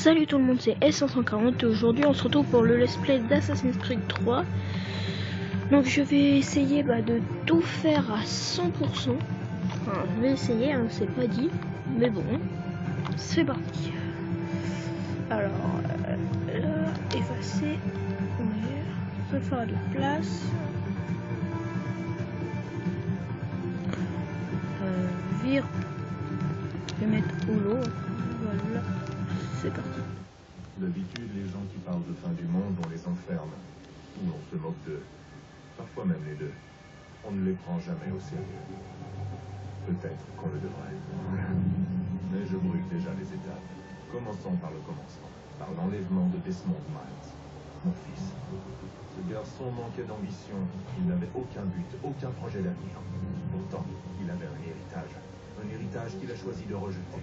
Salut tout le monde, c'est S540 et aujourd'hui on se retrouve pour le let's play d'Assassin's Creed 3. Donc je vais essayer de tout faire à 100%. Enfin, je vais essayer, hein, c'est pas dit, mais bon, c'est parti. Alors, là, effacer, ça fera de la place. Vire, je vais mettre holo, voilà, c'est parti. D'habitude, les gens qui parlent de fin du monde, on les enferme. Ou on se moque d'eux. Parfois même les deux. On ne les prend jamais au sérieux. Peut-être qu'on le devrait. Mais je brûle déjà les étapes. Commençons par le commencement. Par l'enlèvement de Desmond Miles, mon fils. Ce garçon manquait d'ambition. Il n'avait aucun but, aucun projet d'avenir. Pourtant, il avait un héritage. Un héritage qu'il a choisi de rejeter.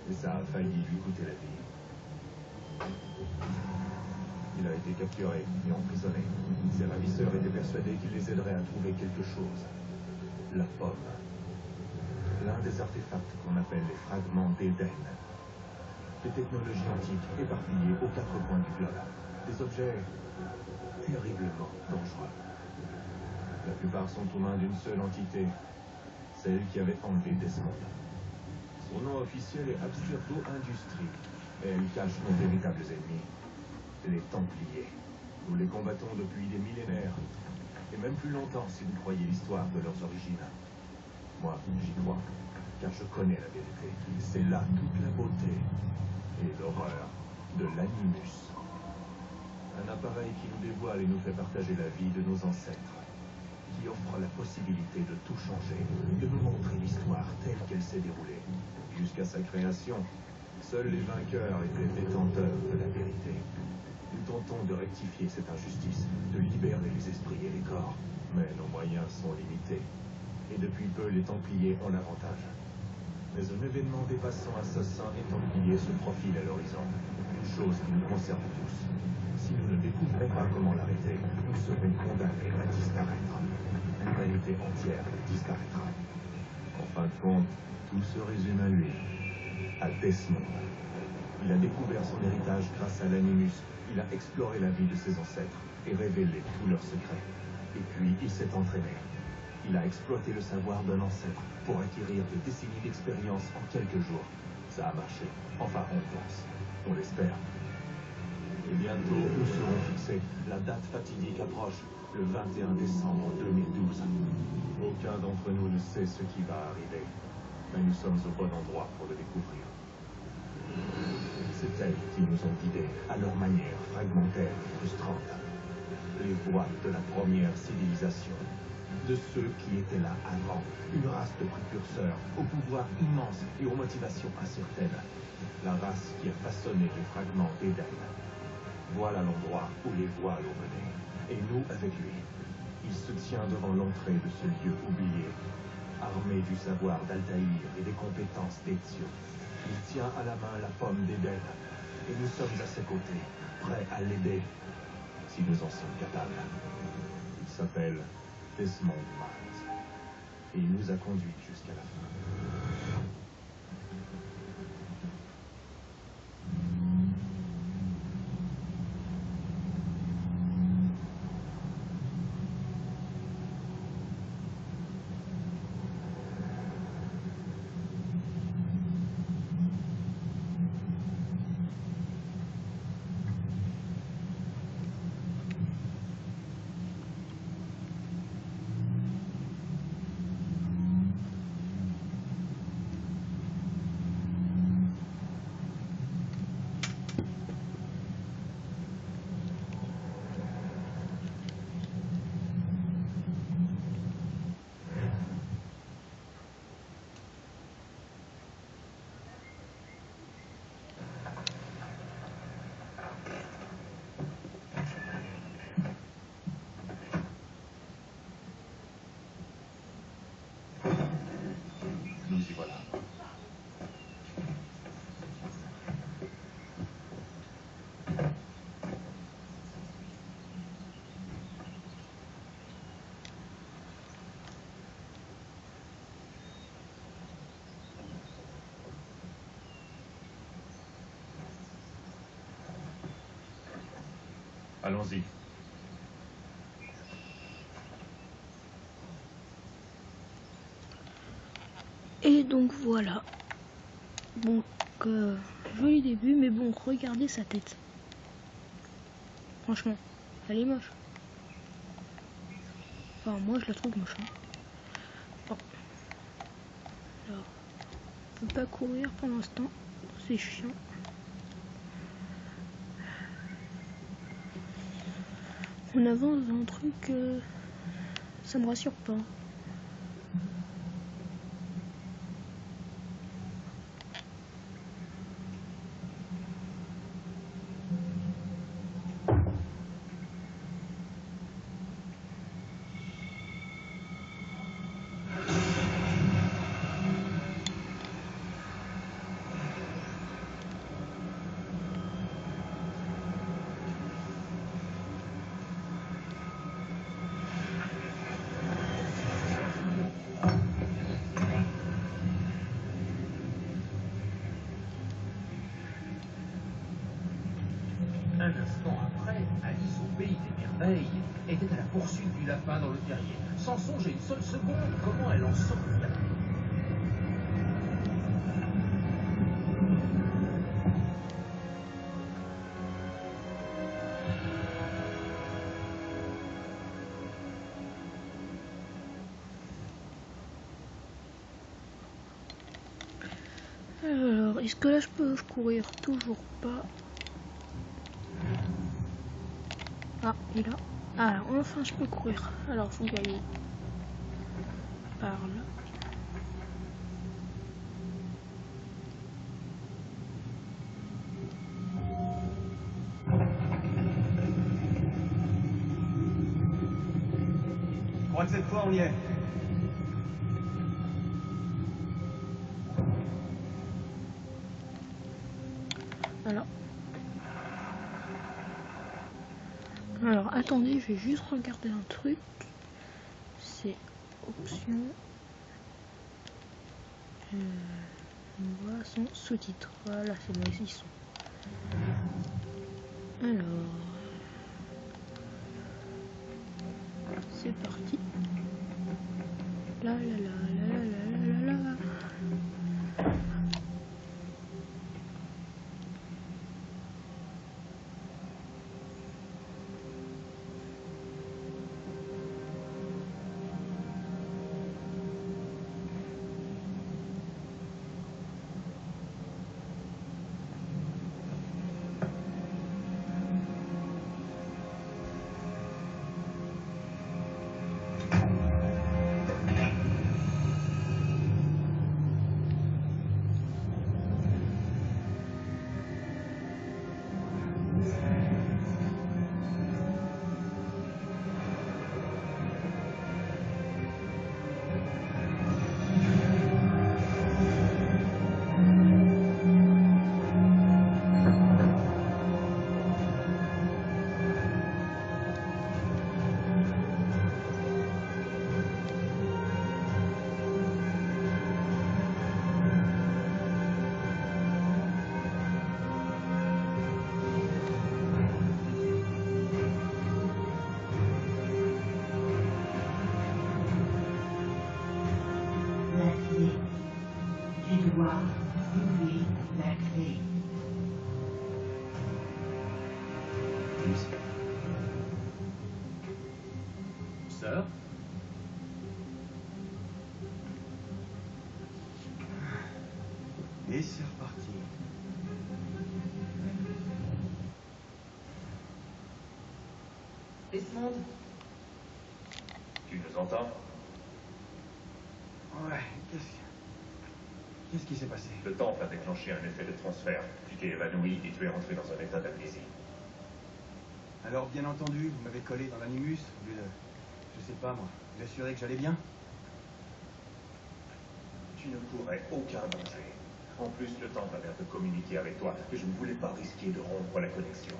Et ça a failli lui coûter la vie. Il a été capturé et emprisonné. Ses ravisseurs étaient persuadés qu'il les aiderait à trouver quelque chose. La pomme. L'un des artefacts qu'on appelle les fragments d'Éden. Des technologies antiques éparpillées aux quatre coins du globe. Des objets terriblement dangereux. La plupart sont aux mains d'une seule entité, celle qui avait enlevé Desmond. Son nom officiel est Abstergo Industries, et elle cache nos véritables ennemis, les Templiers. Nous les combattons depuis des millénaires, et même plus longtemps si vous croyez l'histoire de leurs origines. Moi, j'y crois, car je connais la vérité. C'est là toute la beauté et l'horreur de l'Animus. Un appareil qui nous dévoile et nous fait partager la vie de nos ancêtres, qui offre la possibilité de tout changer, de nous montrer l'histoire telle qu'elle s'est déroulée. Jusqu'à sa création, seuls les vainqueurs étaient détenteurs de la vérité. Nous tentons de rectifier cette injustice, de libérer les esprits et les corps, mais nos moyens sont limités. Et depuis peu, les Templiers ont l'avantage. Mais un événement dépassant assassins et Templiers se profile à l'horizon, une chose qui nous concerne tous. Si nous ne découvrions pas comment l'arrêter, nous serons condamnés à disparaître. L'humanité entière disparaîtra. En fin de compte, tout se résume à lui, à Desmond. Il a découvert son héritage grâce à l'Animus. Il a exploré la vie de ses ancêtres et révélé tous leurs secrets. Et puis, il s'est entraîné. Il a exploité le savoir d'un ancêtre pour acquérir des décennies d'expérience en quelques jours. Ça a marché. Enfin, on pense. On l'espère. Et bientôt, nous serons fixés. La date fatidique approche, le 21 décembre 2012. Aucun d'entre nous ne sait ce qui va arriver. Mais nous sommes au bon endroit pour le découvrir. C'est elles qui nous ont guidés, à leur manière fragmentaire et frustrante. Les voix de la première civilisation. De ceux qui étaient là avant. Une race de précurseurs, au pouvoir immense et aux motivations incertaines. La race qui a façonné les fragments d'Éden. Voilà l'endroit où les voix l'ont mené. Et nous avec lui. Il se tient devant l'entrée de ce lieu oublié. Armé du savoir d'Altaïr et des compétences d'Ezio. Il tient à la main la pomme d'Éden. Et nous sommes à ses côtés, prêts à l'aider, si nous en sommes capables. Il s'appelle Desmond Miles. Et il nous a conduits jusqu'à la fin. Allons-y. Et donc voilà. Donc, joli début, mais bon, regardez sa tête. Franchement, elle est moche. Enfin, moi je la trouve moche. Hein. Bon. Alors, on peut pas courir pour l'instant, c'est chiant. On avance dans un truc, ça me rassure pas. Un instant après, Alice au pays des merveilles était à la poursuite du lapin dans le terrier, sans songer une seule seconde comment elle en sortirait. Alors, est-ce que là je peux courir? Toujours pas. Ah, et là. Ah, enfin je peux courir. Alors, faut que j'aille par là. Je crois que cette fois on y est. Alors, attendez, je vais juste regarder un truc. C'est option. On voit son sous-titre. Voilà, c'est bon, ils sont. Alors, c'est parti. La la la la la la la la. Sœur, Et c'est reparti. Desmond, Tu nous entends? Ouais, qu'est-ce qui s'est passé? Le temple a déclenché un effet de transfert. Tu t'es évanoui et tu es rentré dans un état d'amnésie. Alors, bien entendu, vous m'avez collé dans l'animus, au lieu de, je sais pas moi, vous assurer que j'allais bien? Tu ne courais aucun danger. En plus, le temple a l'air de communiquer avec toi et je ne voulais pas risquer de rompre la connexion.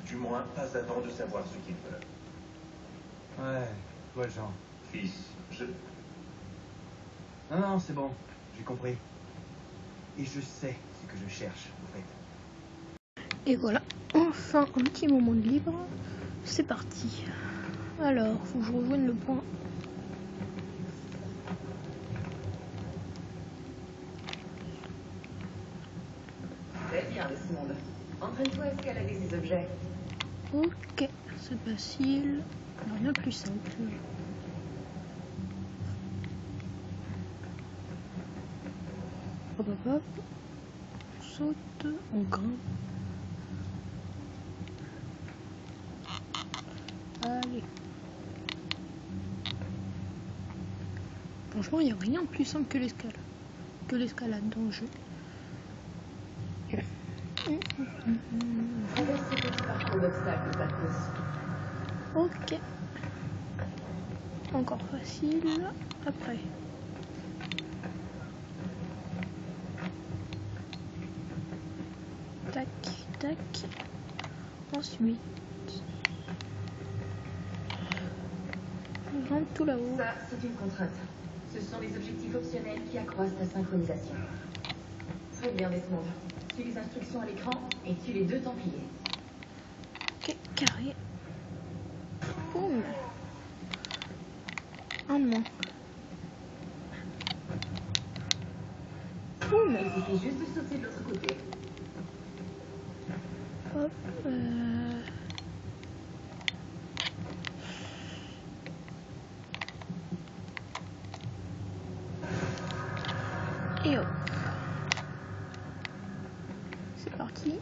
Du moins, pas avant de savoir ce qu'il veut. Ouais, toi le genre. Fils, Non, c'est bon, j'ai compris. Et je sais ce que je cherche, en fait. Et voilà, enfin un petit moment de libre. C'est parti. Alors, faut que je rejoigne le point. Très bien, Desmond. Entraîne-toi à escalader ces objets. Ok, c'est facile. Rien de plus simple. Hop hop hop. On saute, on grimpe. Allez. Franchement, il n'y a rien de plus simple que l'escalade dans le jeu. Traverse ce petit parcours d'obstacles, Marcus. Ok. Encore facile. Après. Tac, tac. Ensuite. On rentre tout là-haut. Ça, c'est une contrainte. Ce sont les objectifs optionnels qui accroissent ta synchronisation. Très bien, Desmond. Suis les instructions à l'écran et tue les 2 Templiers. Ok, carré. Boum. Un de moins. Boum. Il suffit juste de sauter de l'autre côté. Hop. Et hop. C'est parti.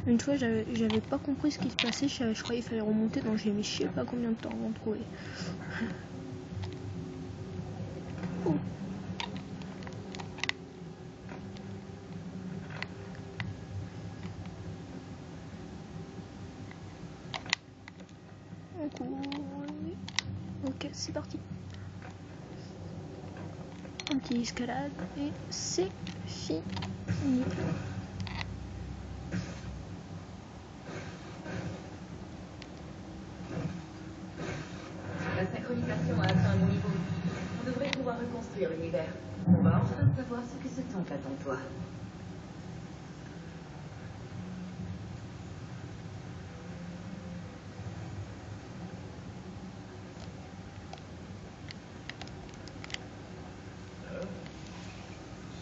Une fois, j'avais pas compris ce qui se passait. Je croyais qu'il fallait remonter, donc j'ai mis je sais pas combien de temps avant de trouver. Oh. On court. Ok, c'est parti. Un petit escalade et c'est fini. La synchronisation a atteint un bon niveau. On devrait pouvoir reconstruire l'univers. On va enfin savoir ce que ce temple attend de toi.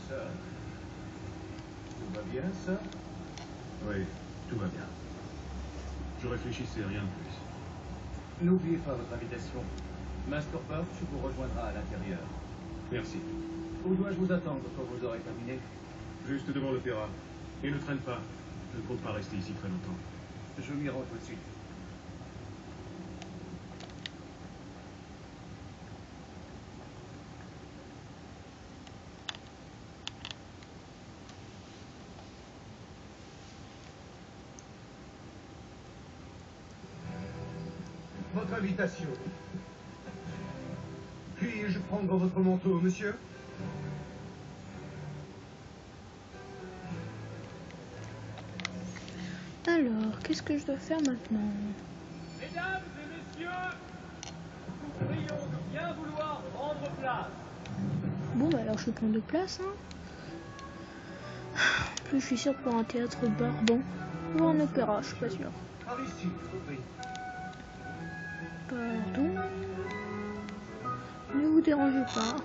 Ça. Tout va bien, ça? Oui, tout va bien. Je réfléchissais, rien de plus. N'oubliez pas votre invitation. Master Puff vous rejoindra à l'intérieur. Merci. Où dois-je vous attendre quand vous aurez terminé? Juste devant l'opéra. Et ne traîne pas. Je ne compte pas rester ici très longtemps. Je m'y rends tout de suite. Votre invitation. Puis-je prendre votre manteau, monsieur? Alors, qu'est-ce que je dois faire maintenant? Mesdames et messieurs, nous vous prions de bien vouloir prendre place. Bon, bah alors je vais prendre de place. Hein. En plus, je suis sûr pour un théâtre barbant ou un opéra, je suis pas sûr. Par ici, je vous prie. Pardon. Ne vous dérangez pas.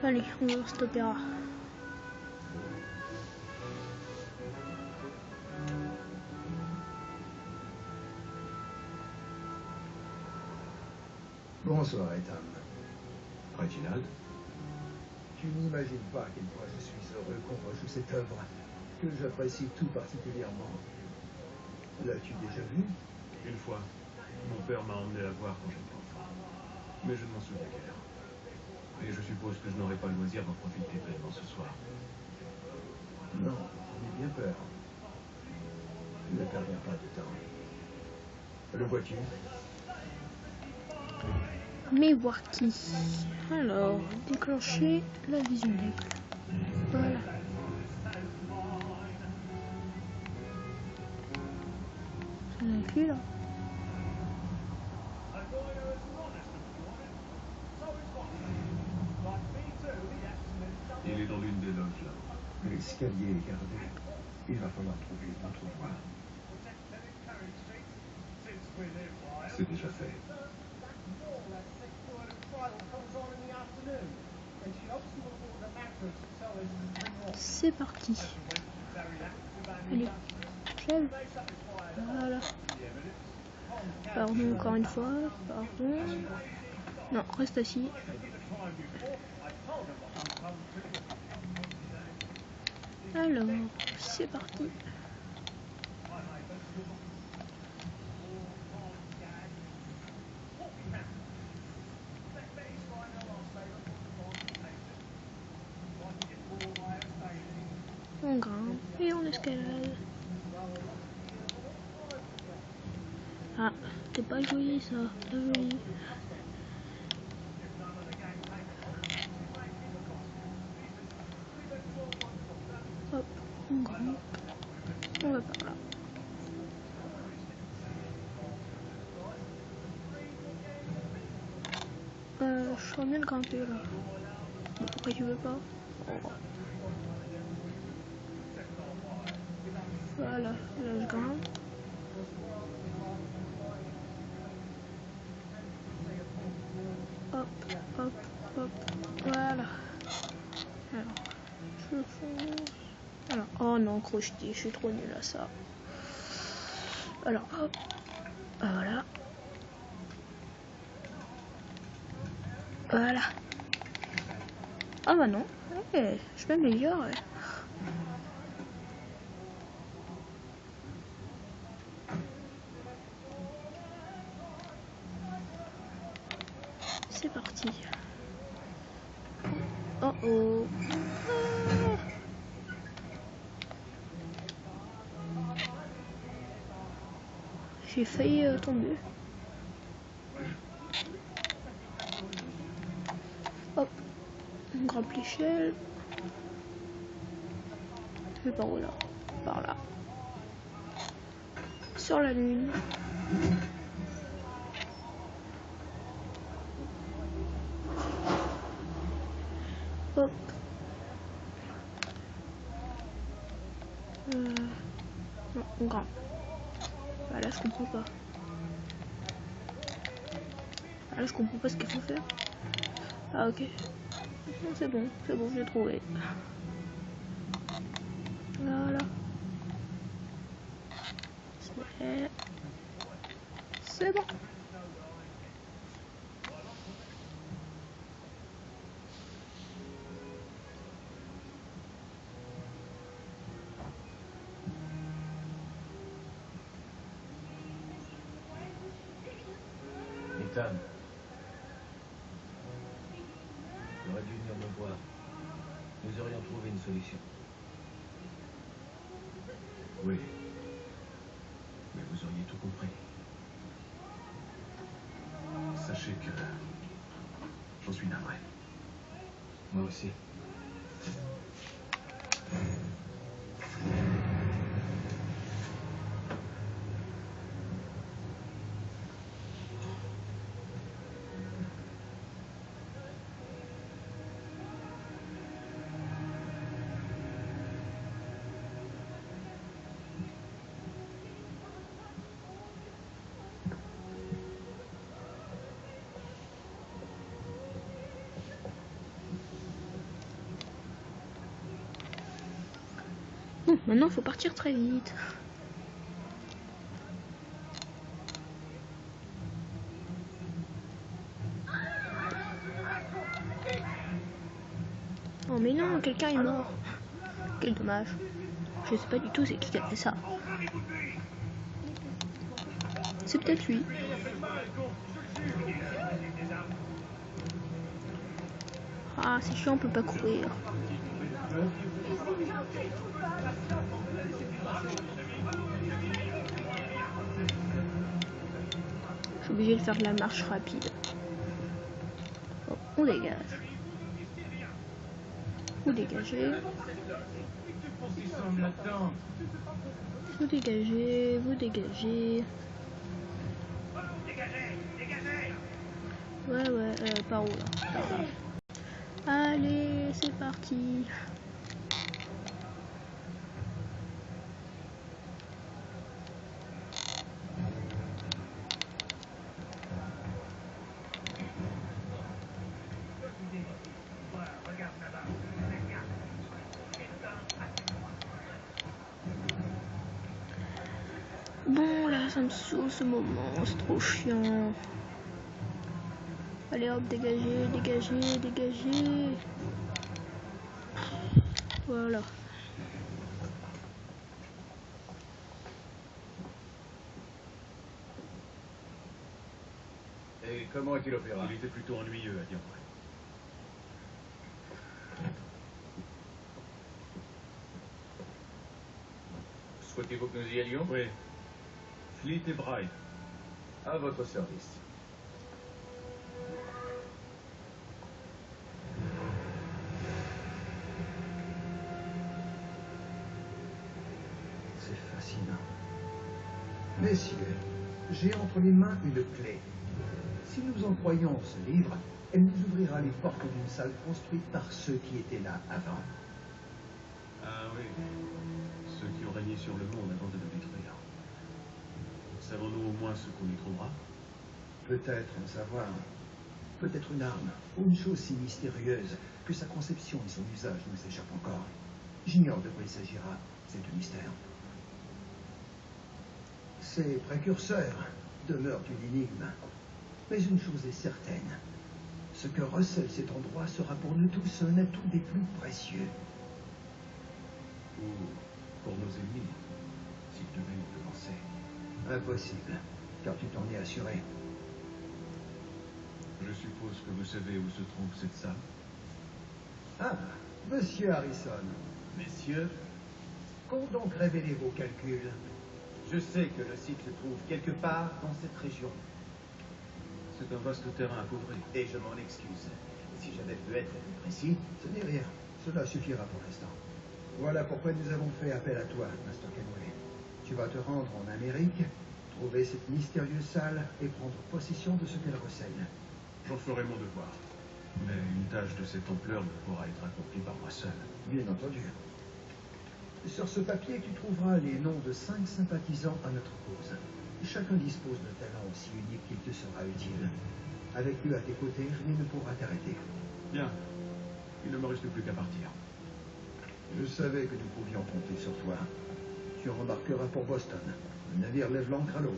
Allez, on va voir cet opéra. Bonsoir, Ethan. Reginald? Tu n'imagines pas à quel point je suis heureux qu'on rejoue cette œuvre, que j'apprécie tout particulièrement. L'as-tu déjà vu? Une fois, mon père m'a emmené la voir quand j'étais enfant. Mais je ne m'en souviens guère. Et je suppose que je n'aurai pas le loisir d'en profiter pleinement ce soir. Non, j'ai bien peur. Ne perdons pas de temps. Le vois-tu? Mais voir qui? Alors, déclencher la vision d'aigle. Voilà. Ça doit être lui là. est dans l'une des loges là. L'escalier est gardé. Il va falloir trouver une autre voie. C'est déjà fait. C'est parti. Allez, j'aime. Voilà. Pardon encore une fois. Pardon. Non, reste assis. Alors, c'est parti. On grimpe et on escalade. Ah, c'est pas joli ça, pas joli. Hop, on grimpe. On va par là. Je suis bien de grimper là. Pourquoi tu veux pas? Oh. Voilà, là je grimpe. Hop, hop, hop, voilà. Alors, je fonce. Alors, oh non, crocheté, je suis trop nulle à ça. Alors, hop, voilà. Voilà. Ah bah non, ouais, je m'améliore. Ouais. C'est parti. Oh oh. Ah. J'ai failli tomber. Hop. On grimpe l'échelle. Je vais par où là? Par là. Sur la lune. Hop. Non, on grimpe. Bah là je comprends pas. Ah, là je comprends pas ce qu'il faut faire. Ah ok. C'est bon, j'ai trouvé. Voilà. C'est bon. Ethan. Tu aurais dû venir me voir. Nous aurions trouvé une solution. Oui. Mais vous auriez tout compris. Sachez que j'en suis navré. Moi aussi. Bon, maintenant faut partir très vite. Oh mais non, quelqu'un est mort. Quel dommage. Je sais pas du tout c'est qui a fait ça. C'est peut-être lui. Ah c'est chiant, on peut pas courir. Je suis obligée de faire de la marche rapide. Bon, on dégage. Vous dégagez. Vous dégagez, vous dégagez. Ouais, par où là? Allez, c'est parti. parti. Bon, là, ça me saoule ce moment, c'est trop chiant. Allez hop, dégagez, dégagez, dégagez. Voilà. Et comment est-il opéra? Il était plutôt ennuyeux, à dire vrai. Souhaitez-vous que nous y allions? Oui. Fleet et Bride. À votre service. C'est fascinant. Messieurs, j'ai entre les mains une clé. Si nous en croyons ce livre, elle nous ouvrira les portes d'une salle construite par ceux qui étaient là avant. Ah oui. Ceux qui ont régné sur le monde avant de le détruire. Savons-nous au moins ce qu'on y trouvera? Peut-être un savoir, peut-être une arme, ou une chose si mystérieuse que sa conception et son usage nous échappent encore. J'ignore de quoi il s'agira, c'est un mystère. Ces précurseurs demeurent une énigme. Mais une chose est certaine, ce que recèle cet endroit sera pour nous tous un atout des plus précieux. Ou pour nos ennemis, s'ils devaient nous devancer. Impossible, car tu t'en es assuré. Je suppose que vous savez où se trouve cette salle. Ah, monsieur Harrison, Messieurs, qu'ont donc révélé vos calculs? je sais que le site se trouve quelque part dans cette région. C'est un vaste terrain à couvrir. Et je m'en excuse. Si j'avais pu être plus précis, Ce n'est rien, cela suffira pour l'instant. Voilà pourquoi nous avons fait appel à toi, Master Kenway. Tu vas te rendre en Amérique, trouver cette mystérieuse salle et prendre possession de ce qu'elle recèle. J'en ferai mon devoir. Mais une tâche de cette ampleur ne pourra être accomplie par moi seul. Bien entendu. Sur ce papier, tu trouveras les noms de 5 sympathisants à notre cause. Chacun dispose d'un talent aussi unique qu'il te sera utile. Avec lui à tes côtés, rien ne pourra t'arrêter. Bien. Il ne me reste plus qu'à partir. Je savais que nous pouvions compter sur toi. Tu embarqueras pour Boston. Le navire lève l'ancre à l'aube.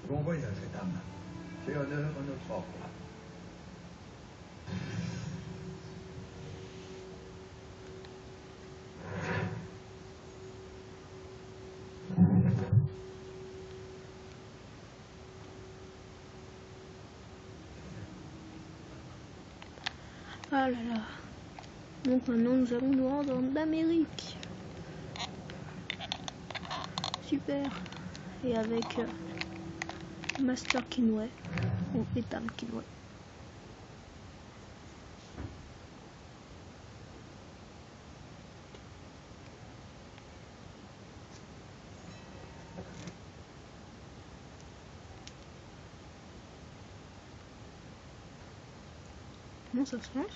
Bon voyage, mesdames. Fais honneur à notre ordre. Ah là là. Donc maintenant nous allons nous rendre en Amérique. Super. Et avec Master Kenway ou Ethan Kenway. Comment ça se lance?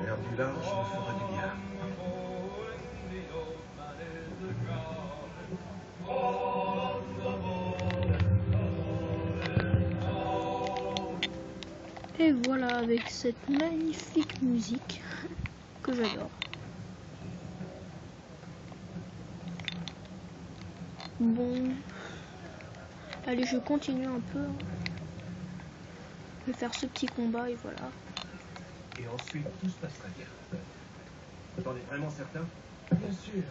L'air du large me fera du bien. Et voilà, avec cette magnifique musique que j'adore. Bon, allez, je continue un peu. Je vais faire ce petit combat et voilà. Et ensuite, tout se passera bien. t'en es vraiment certain? Bien sûr.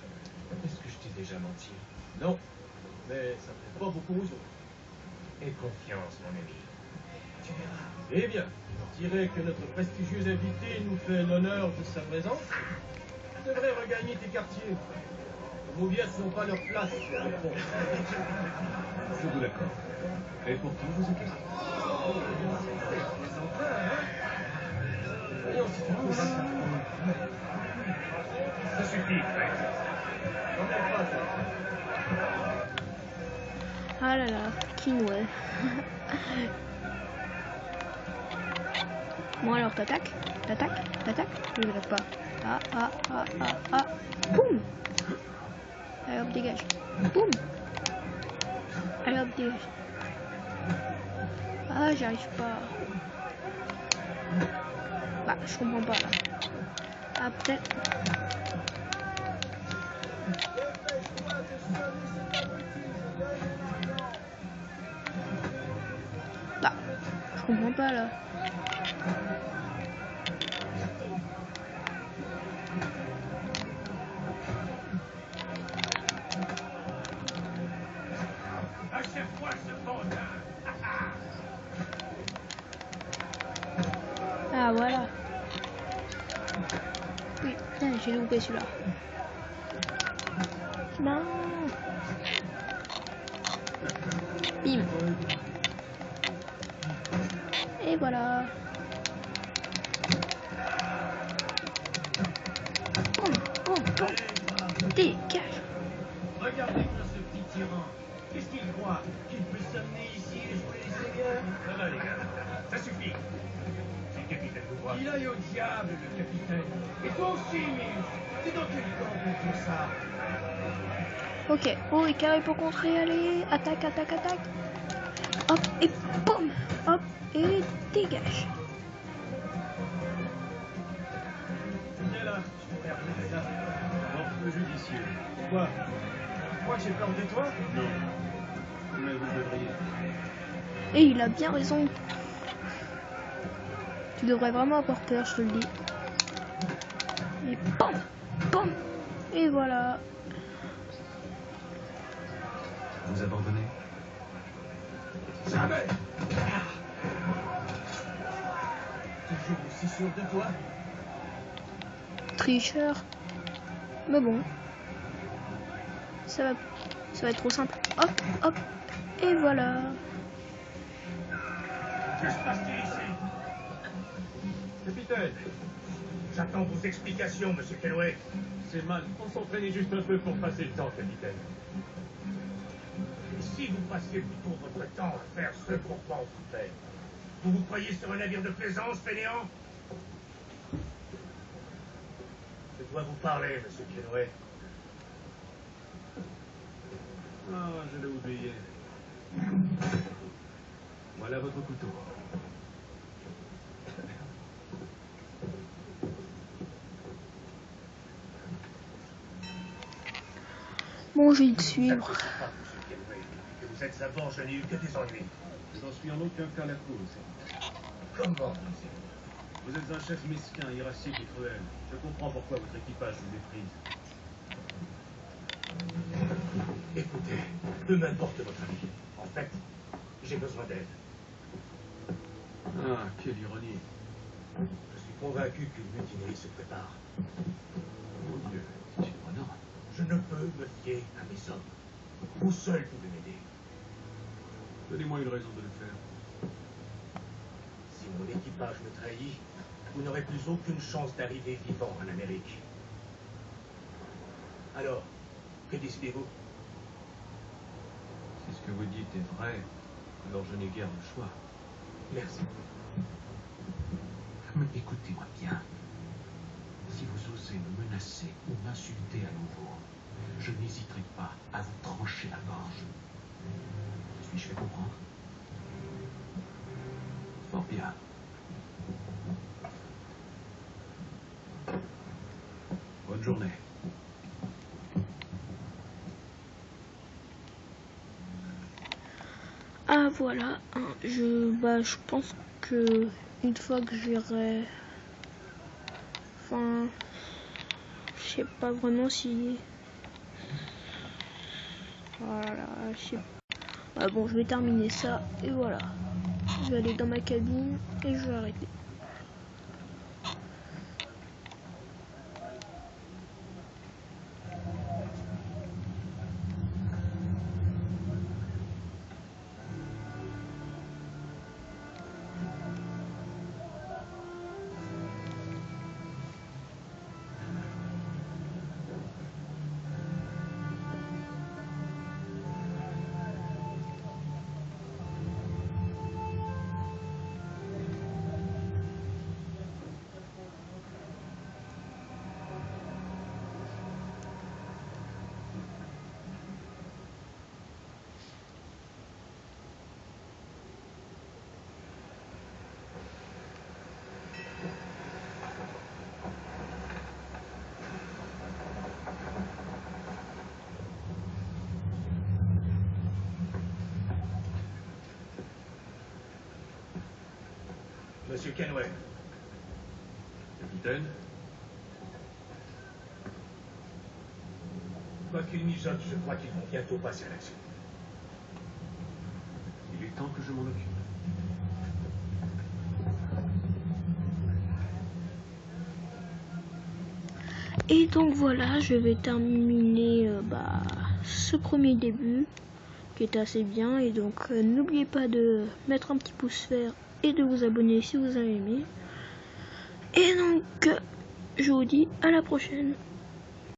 Est-ce que je t'ai déjà menti? Non. Mais ça ne plaît pas beaucoup aux autres. Aie confiance, mon ami. Tu verras. Eh bien, je dirais que notre prestigieux invité nous fait l'honneur de sa présence. Tu devrais regagner tes quartiers. Les Mauviates n'ont pas leur place sur le pont. Je vous l'accorde. Et pourtant, vous êtes là. Voyons si tu trouves ça. Ça suffit, Fred. Ah là là, Kinway. Bon alors t'attaques, je ne pas. Ah. Boum. Allez hop, dégage. Boum. Allez hop, dégage. Ah, j'arrive pas. Bah, je comprends pas là. Ah, peut-être. Bah, je comprends pas là. Achève-moi ce bandin. Ah voilà. Putain, j'ai loupé celui-là. Non. Bim. Et voilà. Oh. Dégage. Regardez-moi ce petit tyran. Qu'est-ce qu'il croit? Qu'il peut s'amener ici et jouer les seigneurs? Ça va, les gars. Ça suffit. Si le capitaine vous voit. Il aille au diable, le capitaine. Et toi aussi, Milch. T'es dans quel camp pour tout ça? Ok. Oh, et carré pour contrer. Allez. Attaque. Hop, et boum. Hop, et dégage. Viens là, je vais regarder ça. Ordre judicieux. Quoi? Moi que j'ai peur de toi? Non. Mais vous devriez. Et il a bien raison. Tu devrais vraiment avoir peur, je te le dis. Et boum. Et voilà. Vous abandonnez? Jamais. Toujours aussi sûr de toi? Tricheur. Mais bon. Ça va être trop simple. Hop. Et voilà. Que se passe-t-il ici? Capitaine, J'attends vos explications, monsieur Kenway. c'est mal. On s'entraînait juste un peu pour passer le temps, capitaine. Et si vous passiez plutôt votre temps à faire ce qu'on pense faire, vous vous croyez sur un navire de plaisance, fainéant? Je dois vous parler, monsieur Kenway. Ah, je l'ai oublié. Voilà votre couteau. Bon, je vais te suivre. Ça ne se pas, monsieur Kenway. Depuis que vous êtes à bord, je n'ai eu que des ennuis. Je n'en suis en aucun cas la cause. Comment? Vous êtes un chef mesquin, irascible et cruel. Je comprends pourquoi votre équipage vous méprise. Écoutez, peu m'importe votre avis. En fait, j'ai besoin d'aide. Ah, quelle ironie. Je suis convaincu qu'une mutinerie se prépare. Mon Dieu, c'est surprenant. Je ne peux me fier à mes hommes. Vous seul pouvez m'aider. Donnez-moi une raison de le faire. Si mon équipage me trahit, vous n'aurez plus aucune chance d'arriver vivant en Amérique. Alors, que décidez-vous? Si ce que vous dites est vrai, alors je n'ai guère le choix. Merci. Mais écoutez-moi bien. Si vous osez me menacer ou m'insulter à nouveau, je n'hésiterai pas à vous trancher la gorge. Suis-je fait comprendre? Fort bien. Bonne journée. Ah voilà, je pense que une fois que j'irai, enfin, je sais pas vraiment si, voilà, je sais, Ah bon, je vais terminer ça et voilà. Je vais aller dans ma cabine et je vais arrêter. Monsieur Kenway. Capitaine, Quoi qu'il mijote, je crois qu'ils vont bientôt passer à l'action. il est temps que je m'en occupe. Et donc voilà, je vais terminer ce premier début qui était assez bien. Et donc n'oubliez pas de mettre un petit pouce vert et de vous abonner si vous avez aimé. Et donc je vous dis à la prochaine.